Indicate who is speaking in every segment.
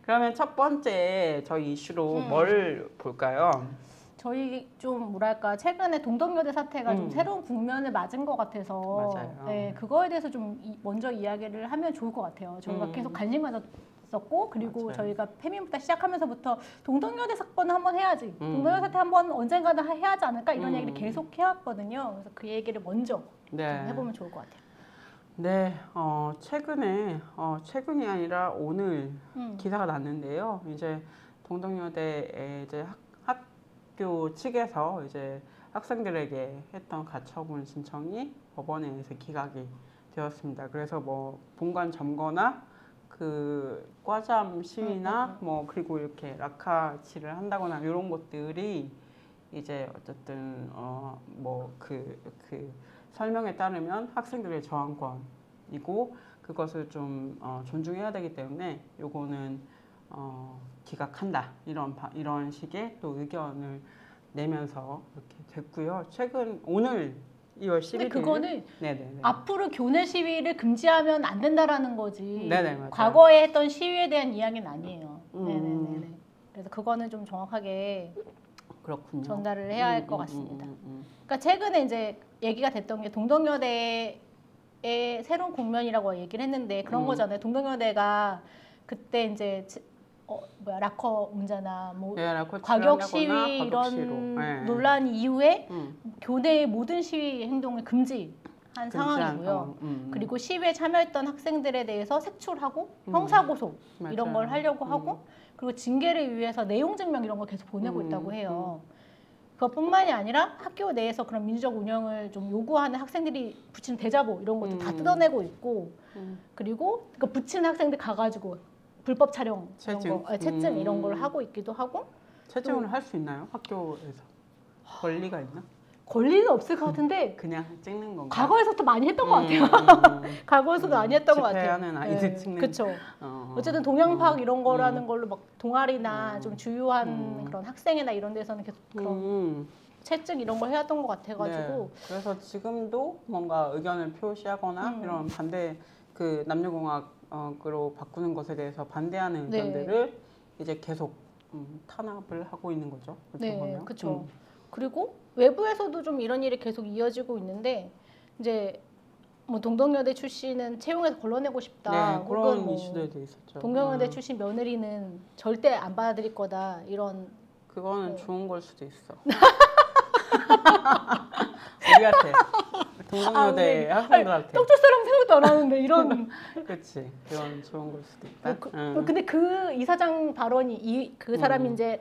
Speaker 1: 그러면 첫 번째 저희 이슈로 뭘 볼까요?
Speaker 2: 저희 좀 뭐랄까 최근에 동덕여대 사태가 좀 새로운 국면을 맞은 것 같아서
Speaker 1: 맞아요.
Speaker 2: 네, 그거에 대해서 좀 먼저 이야기를 하면 좋을 것 같아요. 저희가 계속 관심 가졌었고 그리고
Speaker 1: 맞아요.
Speaker 2: 저희가 페미부터 시작하면서부터 동덕여대 사건은 한번 해야지 동덕여대 사태 한번 언젠가는 해야 하지 않을까 이런 얘기를 계속 해왔거든요. 그래서 그 얘기를 먼저 좀 해보면 좋을 것 같아요.
Speaker 1: 네, 최근이 아니라 오늘 기사가 났는데요. 이제 동덕여대에 이제 학교 측에서 이제 학생들에게 했던 가처분 신청이 법원에서 기각이 되었습니다. 그래서 뭐 본관 점거나 그 과잠 시위나 뭐 그리고 이렇게 라카치를 한다거나 이런 것들이 이제 어쨌든 그 설명에 따르면 학생들의 저항권이고 그것을 좀 존중해야 되기 때문에 요거는 기각한다 이런 식의 또 의견을 내면서 이렇게 됐고요. 오늘 2월 11일.
Speaker 2: 근데 그거는
Speaker 1: 네네네.
Speaker 2: 앞으로 교내 시위를 금지하면 안 된다라는 거지.
Speaker 1: 네네, 맞아요.
Speaker 2: 과거에 했던 시위에 대한 이야기는 아니에요. 네네네. 그래서 그거는 좀 정확하게
Speaker 1: 그렇군요.
Speaker 2: 전달을 해야 할 것 같습니다. 그러니까 최근에 이제 얘기가 됐던 게 동덕여대의 새로운 국면이라고 얘기를 했는데 그런 거잖아요. 동덕여대가 그때 이제 락커 문제나 뭐 과격 시위 이런 논란 이후에 교내의 모든 시위 행동을 금지한 상황이고요. 그리고 시위에 참여했던 학생들에 대해서 색출하고 형사고소 이런 걸 하려고 하고 그리고 징계를 위해서 내용 증명 이런 걸 계속 보내고 있다고 해요. 그것뿐만이 아니라 학교 내에서 그런 민주적 운영을 좀 요구하는 학생들이 붙이는 대자보 이런 것도 다 뜯어내고 있고 그리고 그 붙이는 학생들 가가지고 불법 촬영 채증 이런 걸 하고 있기도 하고
Speaker 1: 채증을 할 수 있나요? 학교에서 권리가 있나?
Speaker 2: 권리는 없을 것 같은데
Speaker 1: 그냥 찍는 건가?
Speaker 2: 과거에서도 많이 했던 것 같아요. 과거에서도 많이 했던 것 같아요.
Speaker 1: 집회하는 아이들 찍는.
Speaker 2: 그렇죠. 어쨌든 동양파악 이런 거라는 걸로 막 동아리나 좀 주요한 그런 학생회나 이런 데서는 계속 그런 채증 이런 걸 해왔던 것 같아가지고.
Speaker 1: 네. 그래서 지금도 뭔가 의견을 표시하거나 이런 반대 그 남녀공학으로 바꾸는 것에 대해서 반대하는 의견들을 이제 계속 탄압을 하고 있는 거죠.
Speaker 2: 네, 그렇죠. 그리고 외부에서도 좀 이런 일이 계속 이어지고 있는데 이제 뭐 동덕여대 출신은 채용해서 걸러내고 싶다.
Speaker 1: 네, 그런 이슈들도 있었죠.
Speaker 2: 동덕여대 출신 며느리는 절대 안 받아들일 거다. 이런
Speaker 1: 그거는 좋은 걸 수도 있어. 우리한테 동덕여대 학생들한테
Speaker 2: 떡줄 사람 생각도 안 하는데 이런
Speaker 1: 그렇지. 그건 좋은 걸 수도 있다.
Speaker 2: 근데 그 이사장 발언이 그 사람이 이제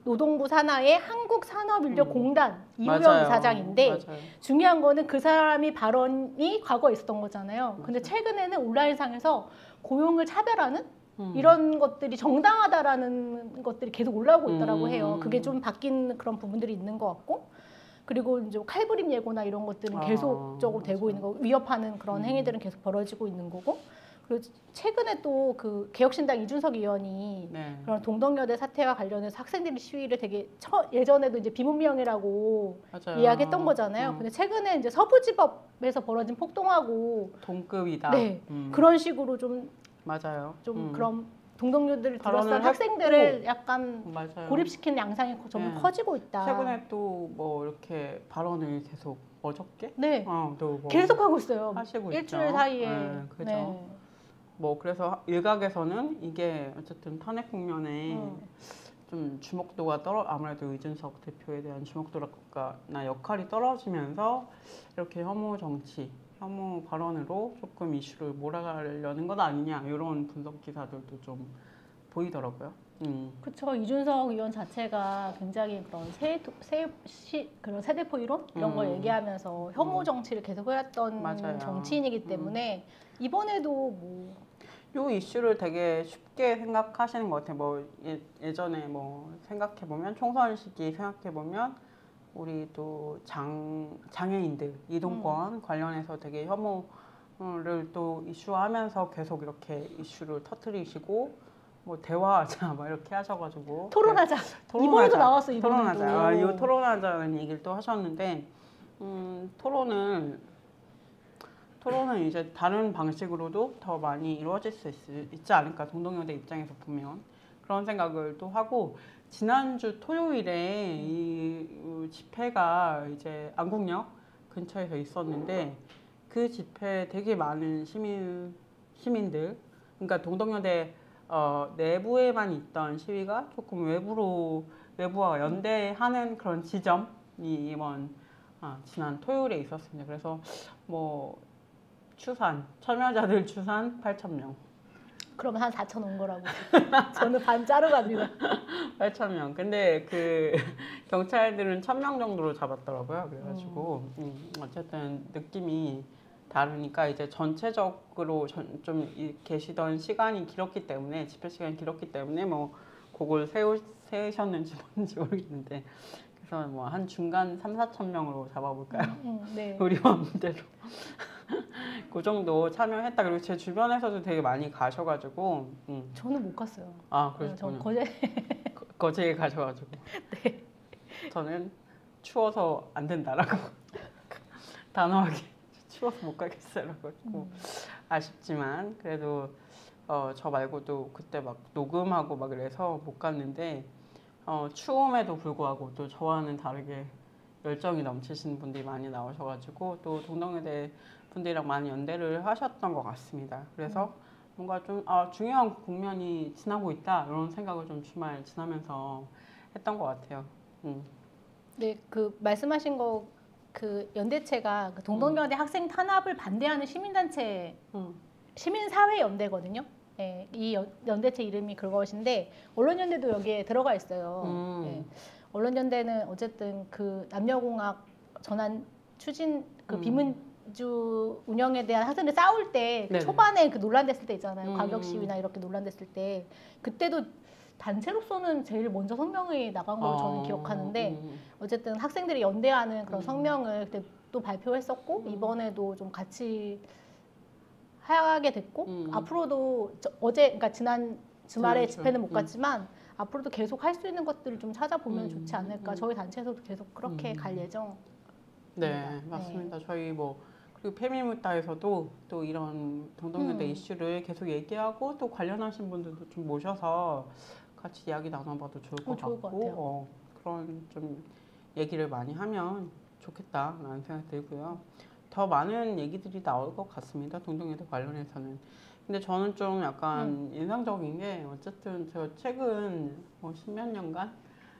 Speaker 2: 노동부 산하의 한국산업인력공단 이우영 이사장인데
Speaker 1: 맞아요.
Speaker 2: 중요한 거는 그 사람이 발언이 과거에 있었던 거잖아요. 근데 최근에는 온라인상에서 고용을 차별하는 이런 것들이 정당하다라는 것들이 계속 올라오고 있더라고 해요. 그게 좀 바뀐 그런 부분들이 있는 것 같고 그리고 이제 칼부림 예고나 이런 것들은 계속적으로 되고 있는 거고 위협하는 그런 행위들은 계속 벌어지고 있는 거고 그리고 최근에 또 그 개혁신당 이준석 의원이 그런 동덕여대 사태와 관련해서 학생들이 시위를 되게 예전에도 이제 비문명이라고 이야기했던 거잖아요. 근데 최근에 이제 서부지법에서 벌어진 폭동하고
Speaker 1: 동급이다.
Speaker 2: 네, 그런 식으로 좀
Speaker 1: 맞아요.
Speaker 2: 좀 그런 동덕여대를 둘러싼 학생들을 약간 고립시키는 양상이 좀 커지고 있다.
Speaker 1: 최근에 또 뭐 이렇게 발언을 계속 어저께?
Speaker 2: 또 뭐 계속 하고 있어요.
Speaker 1: 하시고
Speaker 2: 일주일
Speaker 1: 있죠.
Speaker 2: 사이에.
Speaker 1: 그죠. 뭐 그래서 일각에서는 이게 어쨌든 탄핵 국면에 좀 주목도가 아무래도 이준석 대표에 대한 주목도나 역할이 떨어지면서 이렇게 혐오 발언으로 조금 이슈를 몰아가려는 것 아니냐 이런 분석 기사들도 좀 보이더라고요.
Speaker 2: 그렇죠. 이준석 의원 자체가 굉장히 그런 그런 세대포 이론 이런 걸 얘기하면서 혐오 정치를 계속 해왔던 정치인이기 때문에 이번에도 뭐
Speaker 1: 이 이슈를 되게 쉽게 생각하시는 것 같아요. 뭐 예전에 뭐 생각해 보면 총선 시기 생각해 보면 우리 또 장애인들 이동권 관련해서 되게 혐오를 또 이슈화하면서 계속 이렇게 이슈를 터뜨리시고 뭐 대화하자 막 이렇게 하셔가지고
Speaker 2: 토론하자. 이번에도 나왔어.
Speaker 1: 토론하자. 이 토론하자는 얘기를 또 하셨는데 토론을 토론은 이제 다른 방식으로도 더 많이 이루어질 수 있지 않을까 동덕여대 입장에서 보면 그런 생각을 또 하고 지난주 토요일에 이 집회가 이제 안국역 근처에서 있었는데 그 집회에 되게 많은 시민들 그러니까 동덕여대 내부에만 있던 시위가 조금 외부와 연대하는 그런 지점이 이번 지난 토요일에 있었습니다. 그래서 뭐 참여자들 추산 8,000명.
Speaker 2: 그러면 한 4천 온 거라고. 저는 반 자르고 갑니다.
Speaker 1: 8,000명. 근데 그 경찰들은 1,000명 정도로 잡았더라고요. 그래가지고 어쨌든 느낌이 다르니까 이제 전체적으로 좀 계시던 시간이 길었기 때문에 집회 시간이 길었기 때문에 뭐 그걸 세우셨는지 뭔지 모르겠는데 그래서 뭐 한 중간 3,4천 명으로 잡아볼까요?
Speaker 2: 네.
Speaker 1: 우리 마음대로 그 정도 참여했다. 그리고 제 주변에서도 되게 많이 가셔가지고
Speaker 2: 저는 못 갔어요.
Speaker 1: 그래서
Speaker 2: 전
Speaker 1: 거제에 가셔가지고
Speaker 2: 네.
Speaker 1: 저는 추워서 안 된다라고 단호하게 추워서 못 가겠어요라고 했고 아쉽지만 그래도 저 말고도 그때 막 녹음하고 막 그래서 못 갔는데 추움에도 불구하고 또 저와는 다르게 열정이 넘치시는 분들이 많이 나오셔가지고 또 동덕여대 분들이랑 많이 연대를 하셨던 것 같습니다. 그래서 뭔가 좀 중요한 국면이 지나고 있다 이런 생각을 좀 주말 지나면서 했던 것 같아요.
Speaker 2: 네, 그 말씀하신 거 그 연대체가 그 동덕여대 학생 탄압을 반대하는 시민단체 시민사회 연대거든요. 네, 이 연대체 이름이 그것인데 언론연대도 여기에 들어가 있어요. 네. 언론연대는 어쨌든 그 남녀공학 전환 추진 그 비민주 운영에 대한 학생들 싸울 때 초반에 그 논란됐을 때 있잖아요. 가격 시위나 이렇게 논란됐을 때 그때도 단체로서는 제일 먼저 성명이 나간 걸로 저는 기억하는데 어쨌든 학생들이 연대하는 그런 성명을 그때 또 발표했었고 이번에도 좀 같이 하게 됐고 앞으로도 그러니까 지난 주말에 집회는 못 갔지만 앞으로도 계속 할 수 있는 것들을 좀 찾아보면 좋지 않을까. 저희 단체에서도 계속 그렇게 갈 예정입니다.
Speaker 1: 네, 맞습니다. 저희 그리고 페미무타에서도 또 이런 동덕여대 이슈를 계속 얘기하고 또 관련하신 분들도 좀 모셔서 같이 이야기 나눠봐도 좋을 것 같고 그런 좀 얘기를 많이 하면 좋겠다라는 생각이 들고요. 더 많은 얘기들이 나올 것 같습니다. 동덕여대 관련해서는. 근데 저는 좀 약간 인상적인 게 어쨌든 제가 최근 뭐 10몇 년간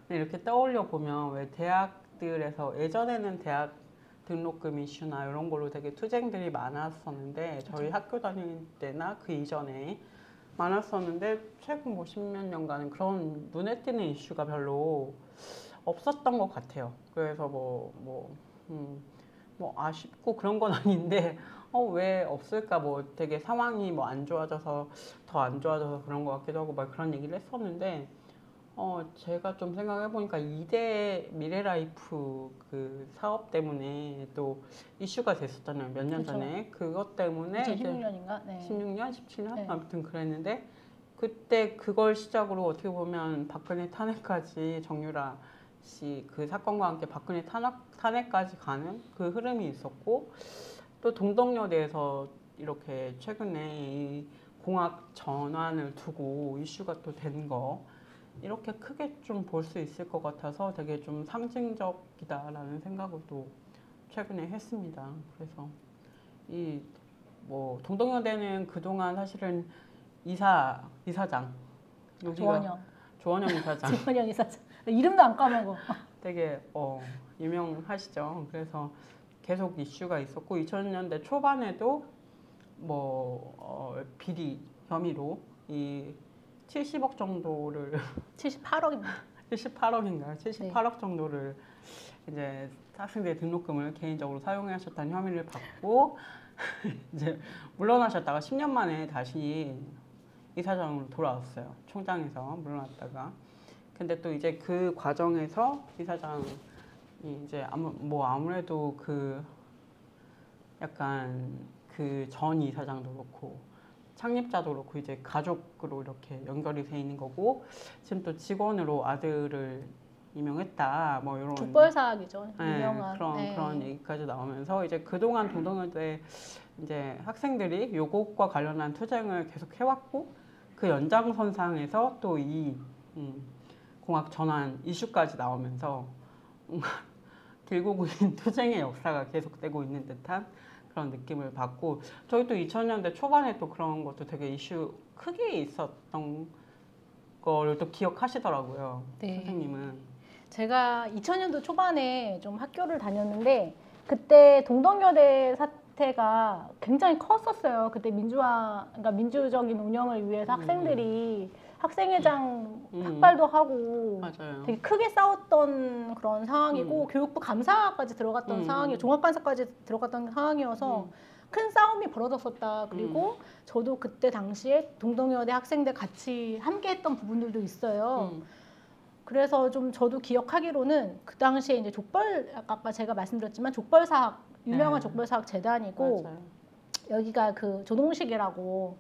Speaker 1: 이렇게 떠올려 보면 왜 대학들에서 예전에는 대학 등록금 이슈나 이런 걸로 되게 투쟁들이 많았었는데 저희 학교 다닐 때나 그 이전에 많았었는데 최근 뭐 10몇 년간은 그런 눈에 띄는 이슈가 별로 없었던 것 같아요. 그래서 뭐 아쉽고 그런 건 아닌데 왜 없을까 뭐 되게 상황이 뭐 안 좋아져서 더 안 좋아져서 그런 것 같기도 하고 막 그런 얘기를 했었는데 제가 좀 생각해 보니까 이대 미래라이프 그 사업 때문에 또 이슈가 됐었잖아요. 몇 년 전에 그것 때문에
Speaker 2: 2016년인가? 네.
Speaker 1: 16년, 17년
Speaker 2: 네.
Speaker 1: 아무튼 그랬는데 그때 그걸 시작으로 어떻게 보면 박근혜 탄핵까지 정유라 씨 그 사건과 함께 박근혜 탄핵까지 가는 그 흐름이 있었고 또 동덕여대에서 이렇게 최근에 이 공학 전환을 두고 이슈가 또 된 거 이렇게 크게 좀 볼 수 있을 것 같아서 되게 좀 상징적이다라는 생각을 또 최근에 했습니다. 그래서 이 뭐 동덕여대는 그동안 사실은 이사장 조원영 이사장
Speaker 2: 조원영 이사장 이름도 안 까먹어.
Speaker 1: 되게 유명하시죠. 그래서 계속 이슈가 있었고 2000년대 초반에도 비리 혐의로 이 70억 정도를
Speaker 2: 78억입니다.
Speaker 1: 78억인가요? 78억 정도를 이제 학생들의 등록금을 개인적으로 사용하셨다는 혐의를 받고 이제 물러나셨다가 10년 만에 다시 이사장으로 돌아왔어요. 총장에서 물러났다가. 근데 또 이제 그 과정에서 이사장이 이제 아무래도 그 약간 그 전 이사장도 그렇고 창립자도 그렇고 이제 가족으로 이렇게 연결이 돼 있는 거고 지금 또 직원으로 아들을 임명했다 뭐 이런
Speaker 2: 죽벌 사학이죠.
Speaker 1: 네,
Speaker 2: 유명한
Speaker 1: 그런 얘기까지 나오면서 이제 그동안 동덕여대 이제 학생들이 요것과 관련한 투쟁을 계속 해왔고 그 연장선상에서 또 이 공학 전환 이슈까지 나오면서 뭔가 길고 긴 투쟁의 역사가 계속되고 있는 듯한 그런 느낌을 받고 저희 또 2000년대 초반에 또 그런 것도 되게 이슈 크게 있었던 거를 또 기억하시더라고요.
Speaker 2: 네.
Speaker 1: 선생님은.
Speaker 2: 제가 2000년도 초반에 좀 학교를 다녔는데 그때 동덕여대 사태가 굉장히 컸었어요. 그때 그러니까 민주적인 운영을 위해서 학생들이 학생회장 삭발도 하고
Speaker 1: 맞아요.
Speaker 2: 되게 크게 싸웠던 그런 상황이고 교육부 감사까지 들어갔던 상황이 종합감사까지 들어갔던 상황이어서 큰 싸움이 벌어졌었다. 그리고 저도 그때 당시에 동덕여대 학생들 같이 함께했던 부분들도 있어요. 그래서 좀 저도 기억하기로는 그 당시에 이제 아까 제가 말씀드렸지만 족벌사학 유명한 족벌사학 재단이고
Speaker 1: 맞아요.
Speaker 2: 여기가 그 조동식이라고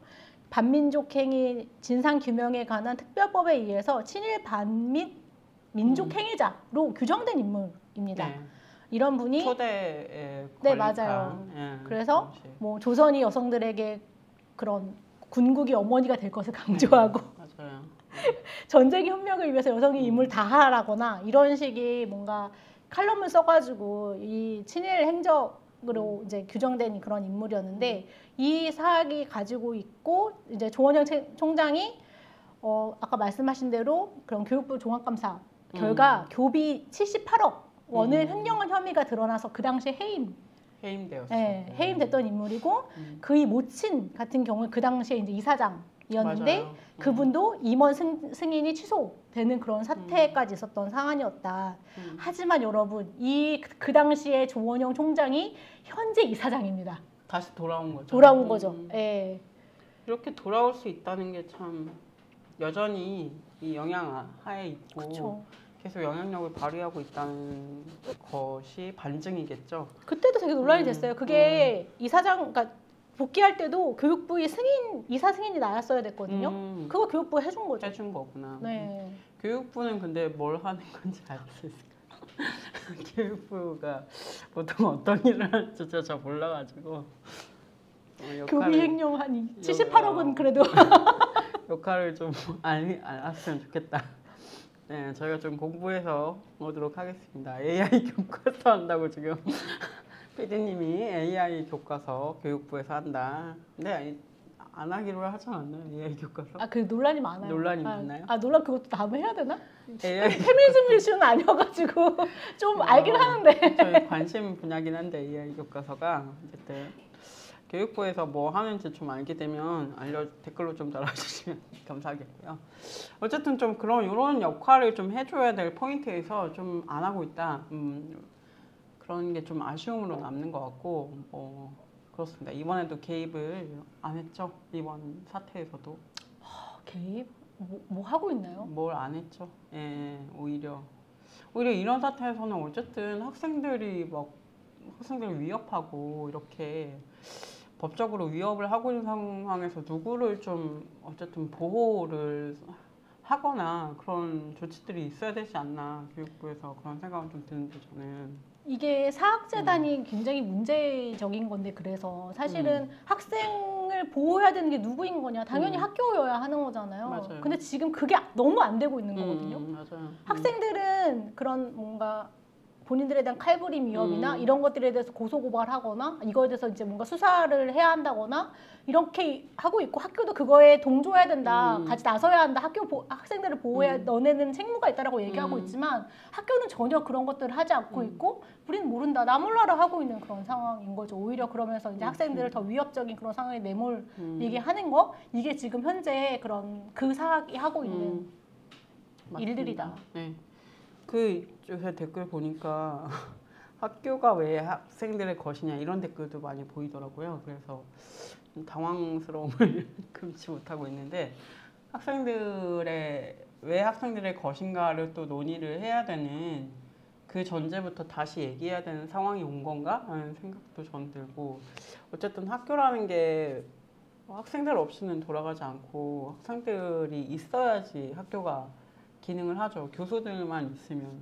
Speaker 2: 반민족 행위 진상 규명에 관한 특별법에 의해서 친일 반민 민족 행위자로 규정된 인물입니다.
Speaker 1: 네.
Speaker 2: 이런 분이
Speaker 1: 초대에
Speaker 2: 네,
Speaker 1: 걸린
Speaker 2: 맞아요.
Speaker 1: 예,
Speaker 2: 그래서
Speaker 1: 당시.
Speaker 2: 뭐 조선이 여성들에게 그런 군국의 어머니가 될 것을 강조하고
Speaker 1: 맞아요.
Speaker 2: 전쟁 협력을 위해서 여성이 임을 다하라거나 이런 식의 뭔가 칼럼을 써가지고 이 친일 행적으로 이제 규정된 그런 인물이었는데 이 사학이 가지고 있고 이제 조원영 총장이 아까 말씀하신 대로 그런 교육부 종합감사 결과 교비 78억 원을 횡령한 혐의가 드러나서 그 당시에
Speaker 1: 해임되었어요.
Speaker 2: 네, 해임됐던 인물이고 그의 모친 같은 경우는 그 당시에 이제 이사장이었는데
Speaker 1: 맞아요.
Speaker 2: 그분도 임원 승인이 취소되는 그런 사태까지 있었던 상황이었다. 하지만 여러분 그 당시에 조원영 총장이 현재 이사장입니다.
Speaker 1: 다시 돌아온 거죠.
Speaker 2: 돌아온 거죠. 예.
Speaker 1: 이렇게 돌아올 수 있다는 게 참 여전히 이 영향 하에 있고
Speaker 2: 그쵸.
Speaker 1: 계속 영향력을 발휘하고 있다는 것이 반증이겠죠.
Speaker 2: 그때도 되게 논란이 됐어요. 그게 이사장, 그러니까 복귀할 때도 교육부의 이사 승인이 나왔어야 됐거든요. 그거 교육부가 해준 거죠.
Speaker 1: 해준 거구나.
Speaker 2: 네.
Speaker 1: 교육부는 근데 뭘 하는 건지 알 수 있을까요? 교육부가 보통 어떤 일을 하는지 잘 몰라가지고
Speaker 2: 교비 횡령 한 78억은 그래도
Speaker 1: 역할을 좀 알았으면 좋겠다. 네, 저희가 좀 공부해서 오도록 하겠습니다. AI 교과서 한다고 지금 PD님이 AI 교과서 교육부에서 한다. 근데 안 하기로 하지 않았나요? AI 교과서?
Speaker 2: 아, 그 논란이 많아요.
Speaker 1: 논란이 많나요?
Speaker 2: 논란 그것도 다음에 해야 되나?
Speaker 1: AI
Speaker 2: 페미니즘 이슈는 아니어가지고 좀 알긴 하는데.
Speaker 1: 저희 관심 분야긴 한데 AI 교과서가 어쨌든 교육부에서 뭐 하는지 좀 알게 되면 댓글로 좀 달아주시면 감사하겠고요. 어쨌든 좀 이런 역할을 좀 해줘야 될 포인트에서 좀 안 하고 있다. 그런 게 좀 아쉬움으로 남는 것 같고 그렇습니다. 이번에도 개입을 안 했죠. 이번 사태에서도.
Speaker 2: 개입? 뭐 하고 있나요?
Speaker 1: 뭘 안 했죠. 예, 오히려 이런 사태에서는 어쨌든 학생들을 위협하고 이렇게 법적으로 위협을 하고 있는 상황에서 누구를 좀 어쨌든 보호를 하거나 그런 조치들이 있어야 되지 않나 교육부에서 그런 생각은 좀 드는데 저는.
Speaker 2: 이게 사학재단이 굉장히 문제적인 건데 그래서 사실은 학생을 보호해야 되는 게 누구인 거냐 당연히 학교여야 하는 거잖아요.
Speaker 1: 맞아요.
Speaker 2: 근데 지금 그게 너무 안 되고 있는 거거든요.
Speaker 1: 맞아요.
Speaker 2: 학생들은 그런 뭔가 본인들에 대한 칼부림 위협이나 이런 것들에 대해서 고소고발하거나 이거에 대해서 이제 뭔가 수사를 해야 한다거나 이렇게 하고 있고 학교도 그거에 동조해야 된다. 같이 나서야 한다. 학생들을 보호해야 너네는 책무가 있다라고 얘기하고 있지만 학교는 전혀 그런 것들을 하지 않고 있고 우리는 모른다. 나 몰라라 하고 있는 그런 상황인 거죠. 오히려 그러면서 이제 학생들을 더 위협적인 그런 상황에 내몰리게 하는 거 이게 지금 현재 그 사학이 하고 있는 일들이다.
Speaker 1: 네. 요새 댓글 보니까 학교가 왜 학생들의 것이냐 이런 댓글도 많이 보이더라고요. 그래서 당황스러움을 금치 못하고 있는데 왜 학생들의 것인가를 또 논의를 해야 되는 그 전제부터 다시 얘기해야 되는 상황이 온 건가? 라는 생각도 전 들고 어쨌든 학교라는 게 학생들 없이는 돌아가지 않고 학생들이 있어야지 학교가 기능을 하죠. 교수들만 있으면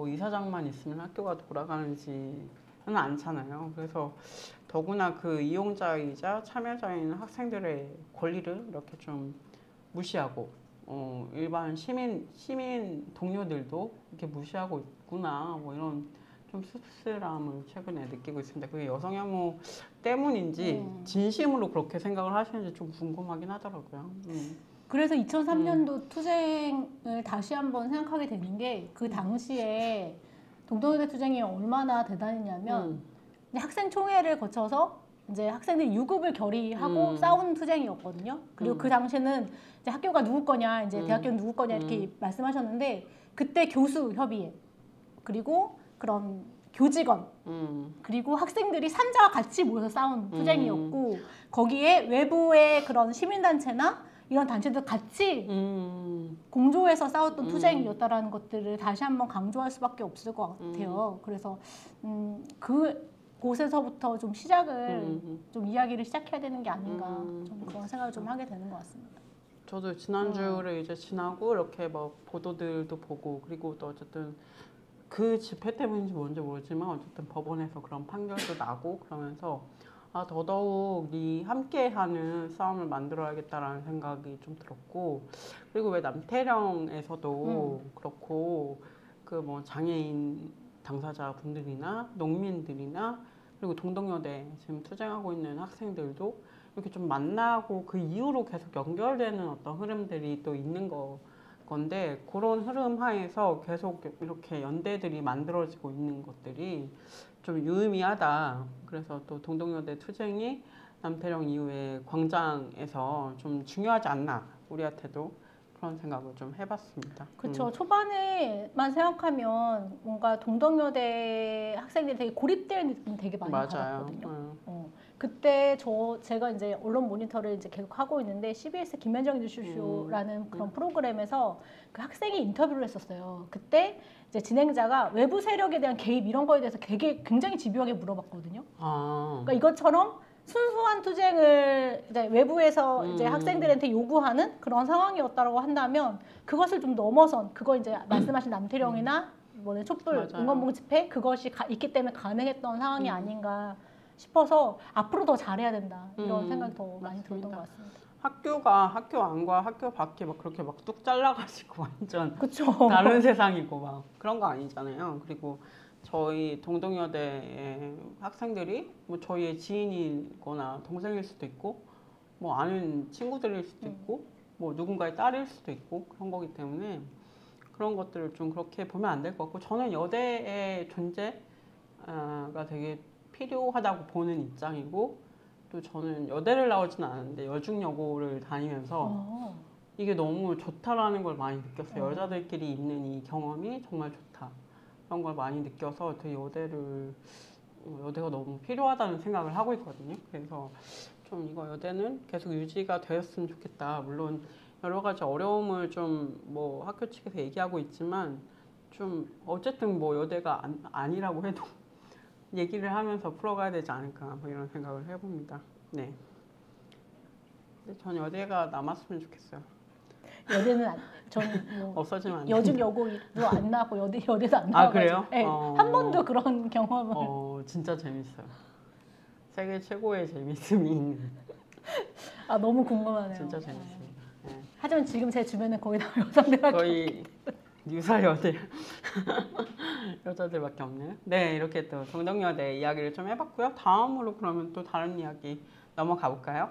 Speaker 1: 이사장만 있으면 학교가 돌아가는지는 않잖아요. 그래서 더구나 그 이용자이자 참여자인 학생들의 권리를 이렇게 좀 무시하고 일반 시민 동료들도 이렇게 무시하고 있구나 뭐 이런 좀 씁쓸함을 최근에 느끼고 있습니다. 그게 여성 혐오 때문인지 진심으로 그렇게 생각을 하시는지 좀 궁금하긴 하더라고요.
Speaker 2: 그래서 2003년도 투쟁을 다시 한번 생각하게 되는 게 그 당시에 동덕여대 투쟁이 얼마나 대단했냐면 학생 총회를 거쳐서 이제 학생들이 유급을 결의하고 싸운 투쟁이었거든요. 그리고 그 당시에는 이제 학교가 누구 거냐, 이제 대학교는 누구 거냐 이렇게 말씀하셨는데 그때 교수 협의회 그리고 그런 교직원 그리고 학생들이 삼자와 같이 모여서 싸운 투쟁이었고 거기에 외부의 그런 시민단체나 이런 단체들 같이 공조해서 싸웠던 투쟁이었다라는 것들을 다시 한번 강조할 수밖에 없을 것 같아요. 그래서 그곳에서부터 좀 시작을 좀 이야기를 시작해야 되는 게 아닌가 좀 그런 생각을 좀 하게 되는 것 같습니다.
Speaker 1: 저도 지난주를 이제 지나고 이렇게 뭐 보도들도 보고 그리고 또 어쨌든 그 집회 때문인지 뭔지 모르지만 어쨌든 법원에서 그런 판결도 나고 그러면서 더더욱 이 함께하는 싸움을 만들어야겠다라는 생각이 좀 들었고 그리고 왜 남태령에서도 그렇고 그 뭐 장애인 당사자 분들이나 농민들이나 그리고 동덕여대 지금 투쟁하고 있는 학생들도 이렇게 좀 만나고 그 이후로 계속 연결되는 어떤 흐름들이 또 있는 건데 그런 흐름 하에서 계속 이렇게 연대들이 만들어지고 있는 것들이 좀 유의미하다. 그래서 또 동덕여대 투쟁이 남태령 이후에 광장에서 좀 중요하지 않나 우리한테도 그런 생각을 좀 해봤습니다.
Speaker 2: 그렇죠. 초반에만 생각하면 뭔가 동덕여대 학생들이 되게 고립되는 느낌 되게 많이 받았거든요. 그때 제가 이제 언론 모니터를 이제 계속 하고 있는데 CBS 김현정 뉴스쇼라는 그런 프로그램에서 그 학생이 인터뷰를 했었어요. 그때 이제 진행자가 외부 세력에 대한 개입 이런 거에 대해서 굉장히 집요하게 물어봤거든요. 그러니까 이것처럼 순수한 투쟁을 이제 외부에서 이제 학생들한테 요구하는 그런 상황이었다고 한다면 그것을 좀 넘어선 그거 이제 말씀하신 남태령이나 뭐 촛불 응원봉 집회 그것이 있기 때문에 가능했던 상황이 아닌가 싶어서 앞으로 더 잘해야 된다 이런 생각이 더 많이 들었던 것 같습니다.
Speaker 1: 학교가 학교 안과 학교 밖이 막 그렇게 막 뚝 잘라가지고 완전
Speaker 2: 그쵸.
Speaker 1: 다른 세상이고 막 그런 거 아니잖아요. 그리고 저희 동덕여대 학생들이 뭐 저희의 지인이거나 동생일 수도 있고 뭐 아는 친구들일 수도 있고 뭐 누군가의 딸일 수도 있고 그런 거기 때문에 그런 것들을 좀 그렇게 보면 안 될 것 같고 저는 여대의 존재가 되게 필요하다고 보는 입장이고 또 저는 여대를 나오지는 않았는데 여중여고를 다니면서 이게 너무 좋다라는 걸 많이 느꼈어요. 여자들끼리 있는 이 경험이 정말 좋다. 그런 걸 많이 느껴서 되게 여대가 너무 필요하다는 생각을 하고 있거든요. 그래서 좀 이거 여대는 계속 유지가 되었으면 좋겠다. 물론 여러 가지 어려움을 좀 뭐 학교 측에서 얘기하고 있지만 좀 어쨌든 뭐 여대가 아니라고 해도 얘기를 하면서 풀어가야 되지 않을까 뭐 이런 생각을 해봅니다. 네. 근데 전 여대가 남았으면 좋겠어요.
Speaker 2: 여대는 저는 뭐
Speaker 1: 없어지면 안
Speaker 2: 여중 여고도 안 나고 여대도 안 나와가지고
Speaker 1: 그래요?
Speaker 2: 네, 한 번도 그런 경험을
Speaker 1: 진짜 재밌어요. 세계 최고의 재밌음이 있는
Speaker 2: 너무 궁금하네요.
Speaker 1: 진짜 재밌습니다. 네.
Speaker 2: 하지만 지금 제 주변에 거의 다 여성들밖에
Speaker 1: 거의 유사 여대 여자들밖에 없네요. 네, 이렇게 또 동덕여대 이야기를 좀 해봤고요. 다음으로 그러면 또 다른 이야기 넘어가 볼까요?